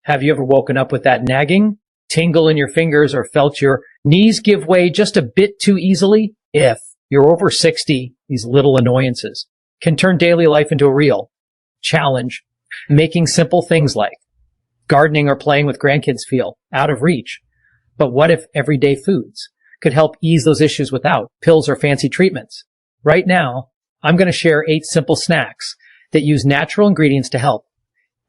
Have you ever woken up with that nagging tingle in your fingers or felt your knees give way just a bit too easily? If you're over 60, these little annoyances can turn daily life into a real challenge, making simple things like gardening or playing with grandkids feel out of reach. But what if everyday foods could help ease those issues without pills or fancy treatments? Right now, I'm going to share 8 simple snacks that use natural ingredients to help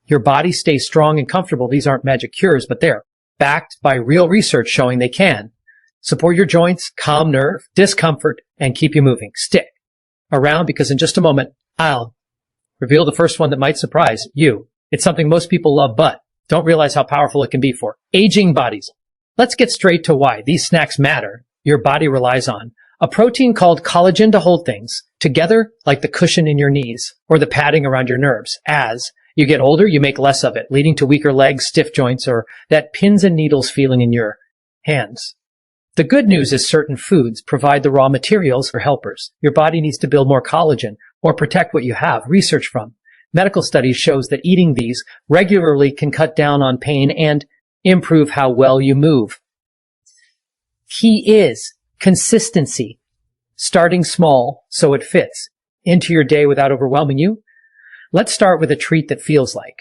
your body stay strong and comfortable. These aren't magic cures, but they're backed by real research showing they can support your joints, calm nerve, discomfort, and keep you moving. Stick around because in just a moment, I'll reveal the first one that might surprise you. It's something most people love, but don't realize how powerful it can be for aging bodies. Let's get straight to why these snacks matter. Your body relies on a protein called collagen to hold things together like the cushion in your knees or the padding around your nerves. As you get older, you make less of it, leading to weaker legs, stiff joints, or that pins and needles feeling in your hands. The good news is certain foods provide the raw materials for helpers. Your body needs to build more collagen or protect what you have. Research from medical studies shows that eating these regularly can cut down on pain and improve how well you move. Key is consistency. Starting small so it fits into your day without overwhelming you. Let's start with a treat that feels like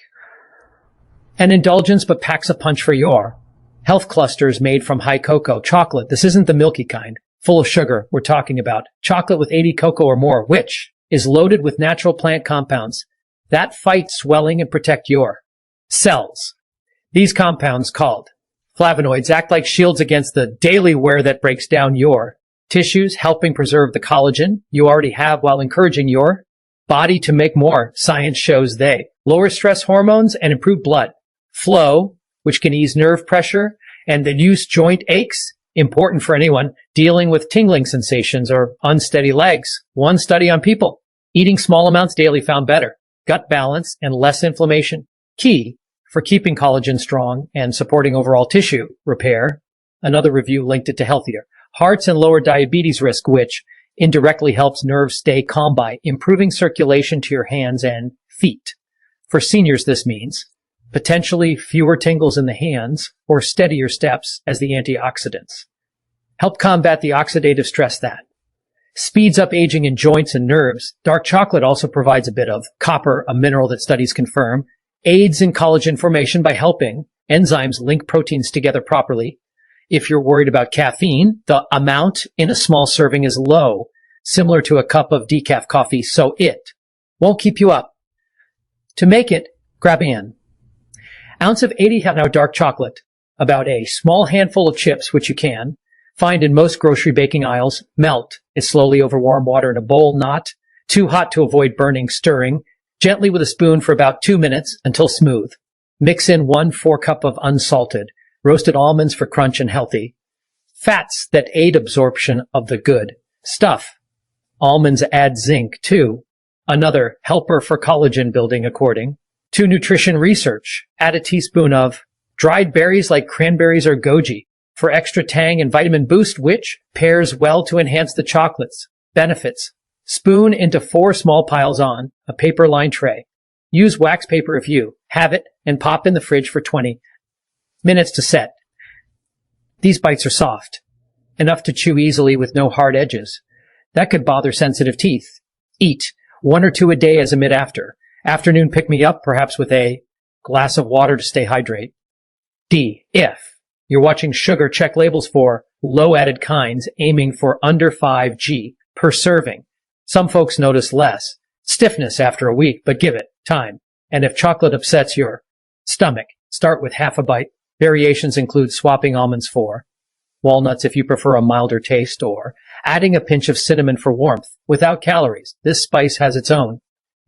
an indulgence but packs a punch for your health clusters made from high cocoa chocolate. This isn't the milky kind, full of sugar. We're talking about chocolate with 80 cocoa or more, which is loaded with natural plant compounds that fight swelling and protect your cells. These compounds, called flavonoids, act like shields against the daily wear that breaks down your tissues, helping preserve the collagen you already have while encouraging your body to make more. Science shows they lower stress hormones and improve blood flow, which can ease nerve pressure and reduce joint aches, important for anyone dealing with tingling sensations or unsteady legs. One study on people eating small amounts daily found better gut balance and less inflammation. Key for keeping collagen strong and supporting overall tissue repair. Another review linked it to healthier hearts and lower diabetes risk, which indirectly helps nerves stay calm by improving circulation to your hands and feet. For seniors, this means potentially fewer tingles in the hands or steadier steps as the antioxidants help combat the oxidative stress that speeds up aging in joints and nerves. Dark chocolate also provides a bit of copper, a mineral that studies confirm aids in collagen formation by helping enzymes link proteins together properly. If you're worried about caffeine, the amount in a small serving is low, similar to a cup of decaf coffee, so it won't keep you up. To make it, grab an ounce of 80 now dark chocolate, about a small handful of chips, which you can find in most grocery baking aisles. Melt it slowly over warm water in a bowl, not too hot to avoid burning, stirring gently with a spoon for about 2 minutes until smooth. Mix in 1/4 cup of unsalted roasted almonds for crunch and healthy fats that aid absorption of the good stuff. Almonds add zinc too, another helper for collagen building according to nutrition research. Add a teaspoon of dried berries like cranberries or goji for extra tang and vitamin boost, which pairs well to enhance the chocolate's benefits. Spoon into 4 small piles on a paper-lined tray. Use wax paper if you have it and pop in the fridge for 20 minutes to set. These bites are soft, enough to chew easily with no hard edges. That could bother sensitive teeth. Eat 1 or 2 a day as a afternoon pick-me-up, perhaps with a glass of water to stay hydrated. D. If you're watching sugar, check labels for low-added kinds, aiming for under 5 g per serving. Some folks notice less stiffness after a week, but give it time. And if chocolate upsets your stomach, start with half a bite. Variations include swapping almonds for walnuts if you prefer a milder taste, or adding a pinch of cinnamon for warmth. Without calories, this spice has its own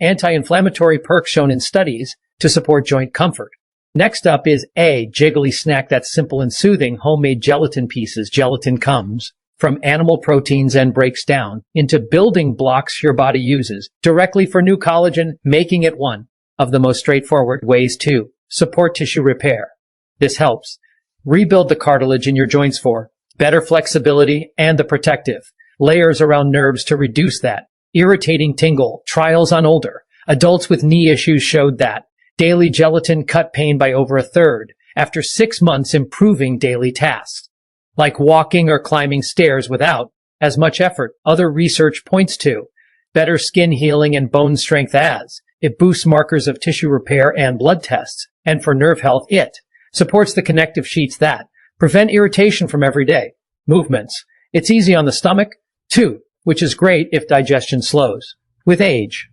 anti-inflammatory perks shown in studies to support joint comfort. Next up is a jiggly snack that's simple and soothing, homemade gelatin pieces. Gelatin comes from animal proteins and breaks down into building blocks your body uses directly for new collagen, making it one of the most straightforward ways to support tissue repair. This helps rebuild the cartilage in your joints for better flexibility and the protective layers around nerves to reduce that irritating tingle. Trials on older adults with knee issues showed that Daily gelatin cut pain by over a third after 6 months, improving daily tasks, like walking or climbing stairs without as much effort. Other research points to better skin healing and bone strength as it boosts markers of tissue repair and blood tests. And for nerve health, it supports the connective sheets that prevent irritation from everyday movements. It's easy on the stomach, too, which is great if digestion slows with age.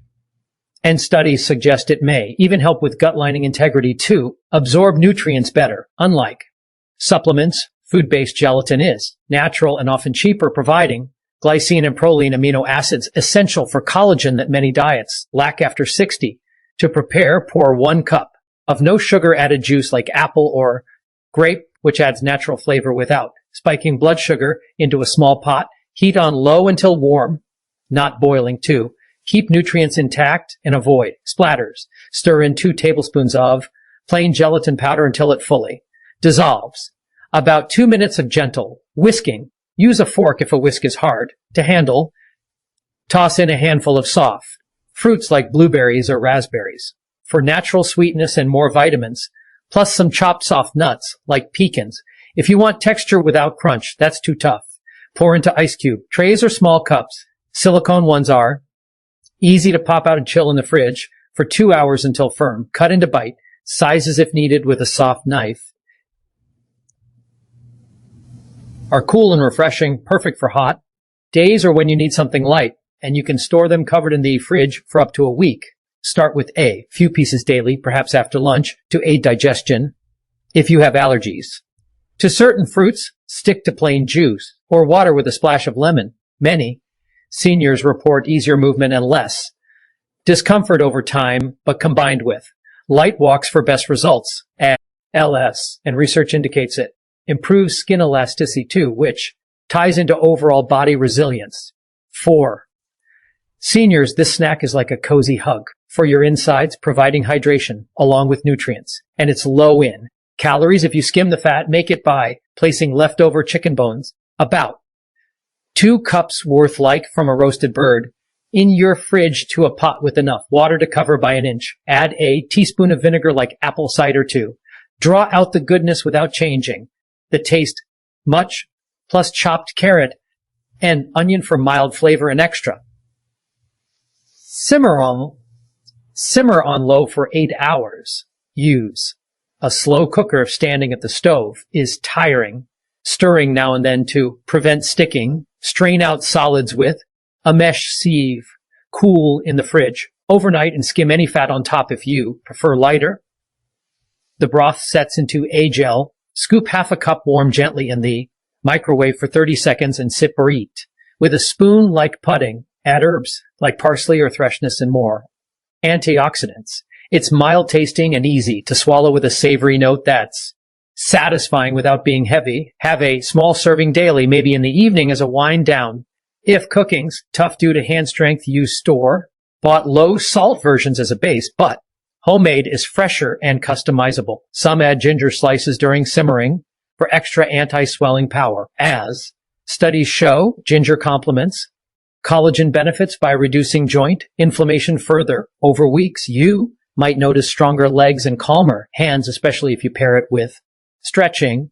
And studies suggest it may even help with gut lining integrity to absorb nutrients better. Unlike supplements, food-based gelatin is natural and often cheaper, providing glycine and proline amino acids essential for collagen that many diets lack after 60. To prepare, pour 1 cup of no sugar added juice like apple or grape, which adds natural flavor without spiking blood sugar, into a small pot. Heat on low until warm, not boiling too. Keep nutrients intact and avoid splatters. Stir in 2 tablespoons of plain gelatin powder until it fully dissolves. About 2 minutes of gentle whisking. Use a fork if a whisk is hard to handle. Toss in a handful of soft fruits like blueberries or raspberries for natural sweetness and more vitamins, plus some chopped soft nuts like pecans. If you want texture without crunch, that's too tough. Pour into ice cube trays or small cups. Silicone ones are easy to pop out and chill in the fridge for 2 hours until firm. Cut into bite sizes if needed with a soft knife. Are cool and refreshing, perfect for hot days or when you need something light, and you can store them covered in the fridge for up to a week. Start with a few pieces daily, perhaps after lunch, to aid digestion if you have allergies. To certain fruits, stick to plain juice or water with a splash of lemon. Many seniors report easier movement and less discomfort over time, but combined with light walks for best results. LS, and research indicates it improves skin elasticity too, which ties into overall body resilience. 4. Seniors, this snack is like a cozy hug for your insides, providing hydration along with nutrients. And it's low in calories. If you skim the fat, make it by placing leftover chicken bones, about 2 cups worth like from a roasted bird, in your fridge to a pot with enough water to cover by an inch. Add a teaspoon of vinegar like apple cider too. Draw out the goodness without changing the taste much, plus chopped carrot and onion for mild flavor and extra. Simmer on low for 8 hours. Use a slow cooker if standing at the stove is tiring, stirring now and then to prevent sticking. Strain out solids with a mesh sieve. Cool in the fridge overnight and skim any fat on top if you prefer lighter. The broth sets into a gel. Scoop half a cup warm gently in the microwave for 30 seconds and sip or eat. With a spoon like pudding, add herbs like parsley or freshness and more. Antioxidants. It's mild tasting and easy to swallow with a savory note that's satisfying without being heavy. Have a small serving daily, maybe in the evening as a wind down. If cooking's tough due to hand strength, use store-bought low-salt versions as a base, but homemade is fresher and customizable. Some add ginger slices during simmering for extra anti-swelling power. As studies show, ginger complements collagen benefits by reducing joint inflammation further. Over weeks, you might notice stronger legs and calmer hands, especially if you pair it with stretching.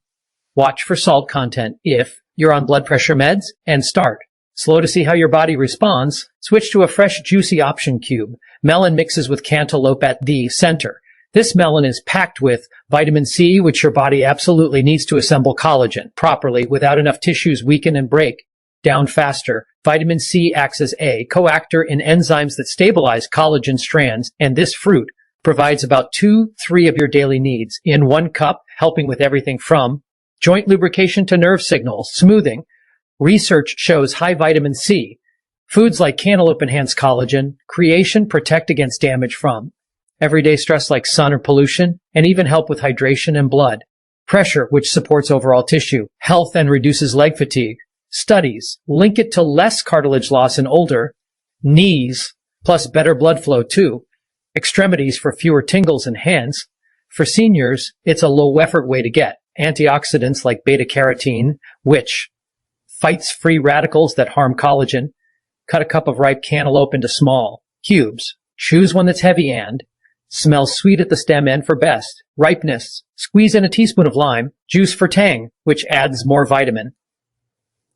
Watch for salt content if you're on blood pressure meds, and start slow to see how your body responds. Switch to a fresh, juicy option cube. Melon mixes with cantaloupe at the center. This melon is packed with vitamin C, which your body absolutely needs to assemble collagen properly. Without enough tissues weaken and break down faster. Vitamin C acts as a coactor in enzymes that stabilize collagen strands, and this fruit provides about 2-3 of your daily needs in 1 cup, helping with everything from joint lubrication to nerve signals, smoothing. Research shows high vitamin C foods like cantaloupe enhance collagen creation, protect against damage from everyday stress like sun or pollution, and even help with hydration and blood pressure, which supports overall tissue health and reduces leg fatigue. Studies link it to less cartilage loss in older knees, plus better blood flow to extremities for fewer tingles and hands. For seniors, it's a low-effort way to get antioxidants like beta-carotene, which fights free radicals that harm collagen. Cut a cup of ripe cantaloupe into small cubes. Choose one that's heavy and Smells sweet at the stem end for best. Ripeness. Squeeze in a teaspoon of lime. Juice for tang, which adds more vitamin.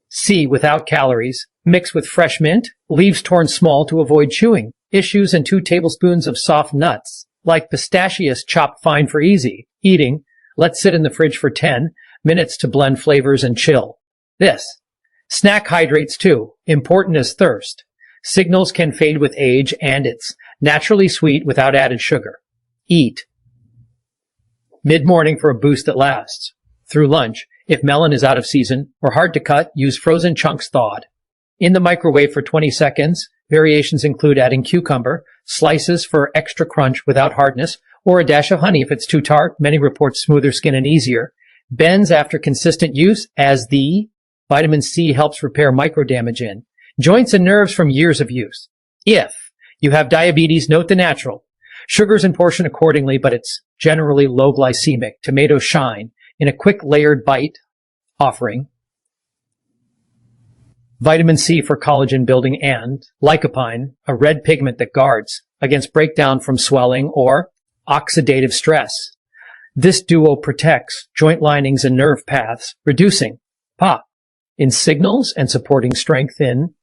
C. Without calories. Mix with fresh mint. Leaves torn small to avoid chewing. Issues and 2 tablespoons of soft nuts, like pistachios chopped fine for easy eating. Let sit in the fridge for 10 minutes to blend flavors and chill. This. Snack hydrates too. Important as thirst. Signals can fade with age and it's naturally sweet without added sugar. Eat. Mid-morning for a boost that lasts. Through lunch, if melon is out of season or hard to cut, use frozen chunks thawed. In the microwave for 20 seconds. Variations include adding cucumber, slices for extra crunch without hardness, or a dash of honey if it's too tart. Many report smoother skin and easier. Bends after consistent use, as the vitamin C helps repair microdamage in joints and nerves from years of use. If you have diabetes, note the natural. Sugars in portion accordingly, but it's generally low glycemic. Tomatoes shine in a quick layered bite offering. Vitamin C for collagen building and lycopene, a red pigment that guards against breakdown from swelling or oxidative stress. This duo protects joint linings and nerve paths, reducing pop in signals and supporting strength in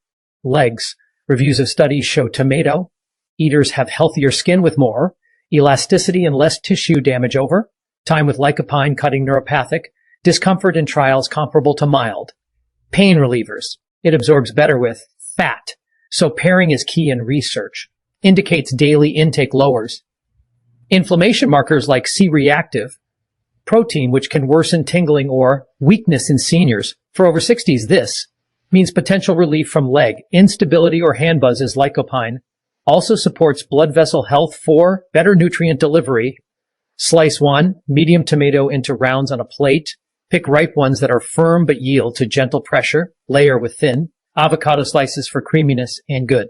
legs. Reviews of studies show tomato eaters have healthier skin with more elasticity and less tissue damage over time with lycopene cutting neuropathic discomfort in trials comparable to mild pain relievers. It absorbs better with fat, so pairing is key in research. Indicates daily intake lowers inflammation markers like C-reactive protein, which can worsen tingling or weakness in seniors. For over 60s, this means potential relief from leg instability or hand buzz as lycopene. Also supports blood vessel health for better nutrient delivery. Slice 1 medium tomato into rounds on a plate. Pick ripe ones that are firm but yield to gentle pressure. Layer with thin avocado slices for creaminess and good.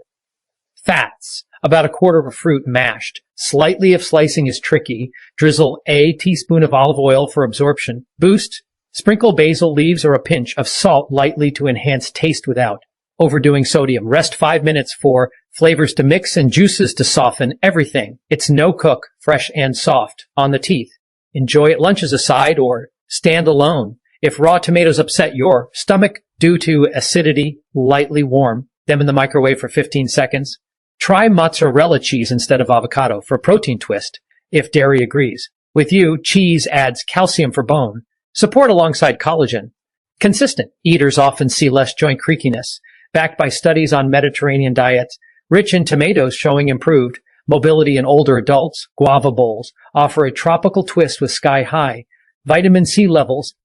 Fats. About a quarter of a fruit mashed. Slightly if slicing is tricky. Drizzle a teaspoon of olive oil for absorption. Boost. Sprinkle basil leaves or a pinch of salt lightly to enhance taste without overdoing sodium. Rest 5 minutes for flavors to mix and juices to soften everything. It's no cook, fresh and soft on the teeth. Enjoy at lunch as a side or stand alone. If raw tomatoes upset your stomach due to acidity, lightly warm them in the microwave for 15 seconds. Try mozzarella cheese instead of avocado for protein twist, if dairy agrees. With you, cheese adds calcium for bone, support alongside collagen. Consistent eaters often see less joint creakiness, backed by studies on Mediterranean diets, rich in tomatoes showing improved mobility in older adults. Guava bowls offer a tropical twist with sky-high vitamin C levels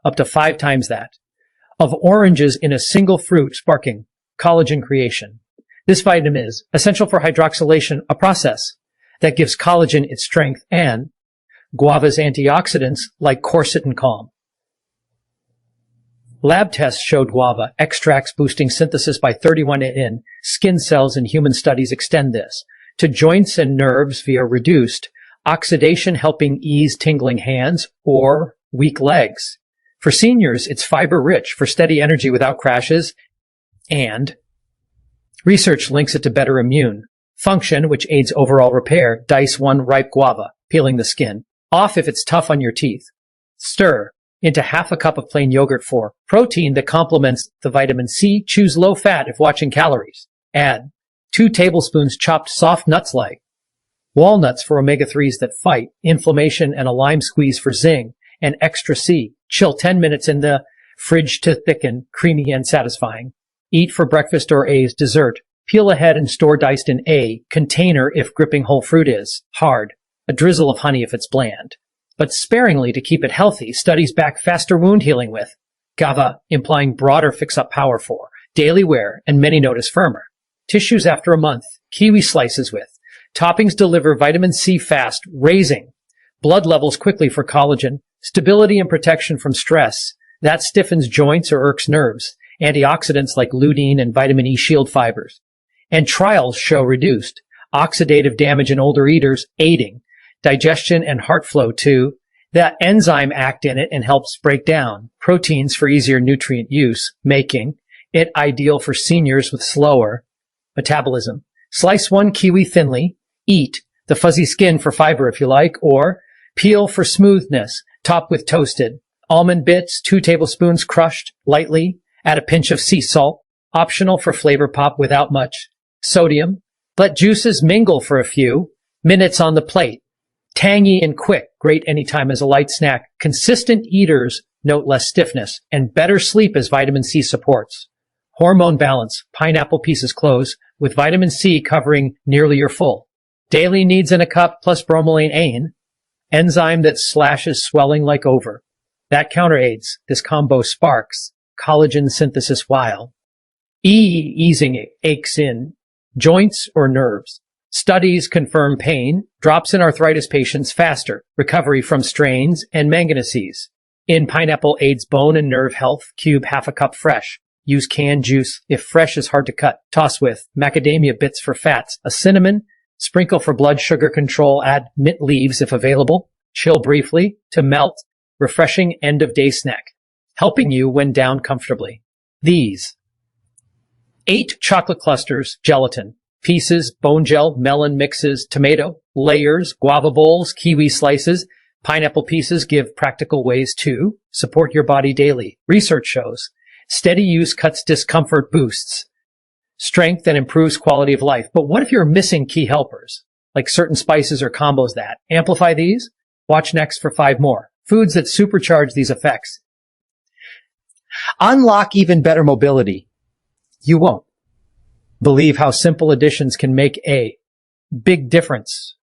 up to 5 times that of oranges in a single fruit, sparking collagen creation. This vitamin is essential for hydroxylation, a process that gives collagen its strength, and guava's antioxidants like quercetin calm. Lab tests showed guava extracts boosting synthesis by 31 in skin cells, and human studies extend this to joints and nerves via reduced oxidation, helping ease tingling hands or weak legs. For seniors, it's fiber-rich for steady energy without crashes, and research links it to better immune function, which aids overall repair. Dice 1 ripe guava, peeling the skin off if it's tough on your teeth. Stir into half a cup of plain yogurt for protein that complements the vitamin C. Choose low fat if watching calories. Add 2 tablespoons chopped soft nuts like walnuts for omega-3s that fight inflammation, and a lime squeeze for zing and extra C. Chill 10 minutes in the fridge to thicken, creamy and satisfying. Eat for breakfast or as dessert. Peel ahead and store diced in a container if gripping whole fruit is hard. A drizzle of honey if it's bland, but sparingly to keep it healthy. Studies back faster wound healing with guava, implying broader fix-up power for daily wear, and many notice firmer tissues after a month. Kiwi slices with toppings deliver vitamin C fast, raising blood levels quickly for collagen, stability and protection from stress that stiffens joints or irks nerves, antioxidants like lutein and vitamin E shield fibers. And trials show reduced oxidative damage in older eaters, aiding digestion and heart flow too. That enzyme act in it and helps break down proteins for easier nutrient use, making it ideal for seniors with slower metabolism. Slice 1 kiwi thinly. Eat The fuzzy skin for fiber if you like, or peel for smoothness, top with toasted. Almond bits, 2 tablespoons crushed lightly, add a pinch of sea salt, optional for flavor pop without much sodium. Let juices mingle for a few minutes on the plate. Tangy and quick, great anytime as a light snack. Consistent eaters note less stiffness and better sleep as vitamin C supports. Hormone balance, pineapple pieces close with vitamin C covering nearly your full. Daily needs in a cup plus bromelain AIN, enzyme that slashes swelling like over. That counter aids. This combo sparks collagen synthesis while easing aches in joints or nerves. Studies confirm pain drops in arthritis patients faster, recovery from strains, and manganese. In pineapple aids bone and nerve health. Cube half a cup fresh. Use canned juice if fresh is hard to cut. Toss with macadamia bits for fats, a cinnamon, sprinkle for blood sugar control, add mint leaves if available. Chill briefly to melt. Refreshing end-of-day snack, helping you when down comfortably. These 8 chocolate clusters, gelatin, pieces, bone gel, melon mixes, tomato, layers, guava bowls, kiwi slices, pineapple pieces give practical ways to support your body daily. Research shows steady use cuts discomfort, boosts strength, and improves quality of life. But what if you're missing key helpers, like certain spices or combos that amplify these? Watch next for 5 more. Foods that supercharge these effects. Unlock even better mobility. You won't believe how simple additions can make a big difference